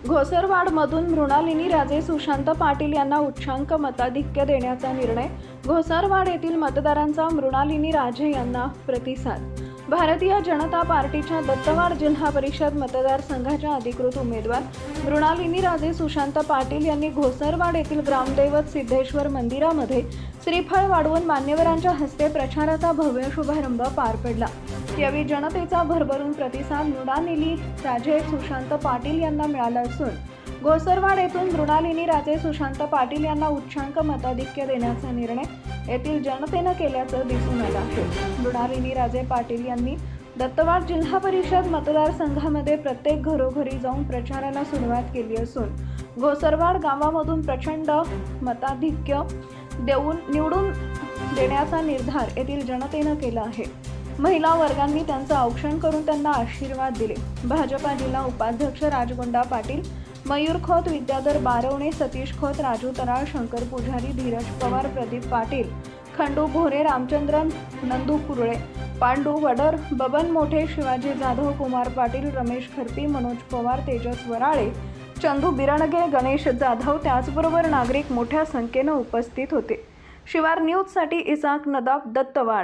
घोसरवाडमधून मृणालिनी राजे सुशांत पाटील यांना उच्चांक मताधिक्य देण्याचा निर्णय. घोसरवाड येथील मतदारांचा मृणालिनी राजे यांना प्रतिसाद. भारतीय जनता पार्टीच्या दत्तवाड जिल्हा परिषद मतदारसंघाच्या अधिकृत उमेदवार मृणालिनी राजे सुशांत पाटील यांनी घोसरवाड येथील ग्रामदैवत सिद्धेश्वर मंदिरामध्ये श्रीफळ वाढवून मान्यवरांच्या हस्ते प्रचाराचा भव्य शुभारंभ पार पडला. यावेळी जनतेचा भरभरून प्रतिसाद मृणालिनी राजे सुशांत पाटील यांना मिळाला असून घोसरवाड येथून मृणालिनी राजे सुशांत पाटील यांना उच्चांक मताधिक्य देण्याचा निर्णय येथील जनतेनं केल्याचं दिसून आलं आहे. मृणालिनी राजे पाटील यांनी दत्तवाड जिल्हा परिषद मतदारसंघामध्ये प्रत्येक घरोघरी जाऊन प्रचाराला सुरुवात केली असून घोसरवाड गावामधून प्रचंड मताधिक्य देऊन निवडून देण्याचा निर्धार येथील जनतेनं केला आहे. महिला वर्गांनी त्यांचं औक्षण करून त्यांना आशीर्वाद दिले. भाजपा जिल्हा उपाध्यक्ष राजगोंडा पाटील, मयूर खोत, विद्याधर बारवणे, सतीश खोत, राजू तराळ, शंकर पुजारी, धीरज पवार, प्रदीप पाटील, खंडू भोरे, रामचंद्रन, नंदू कुरळे, पांडू वडर, बबन मोठे, शिवाजी जाधव, कुमार पाटील, रमेश खरपी, मनोज पवार, तेजस वराळे, चंदू बिरणगे, गणेश जाधव त्याचबरोबर नागरिक मोठ्या संख्येनं उपस्थित होते. शिवार न्यूजसाठी इसाक नदाब, दत्तवाड.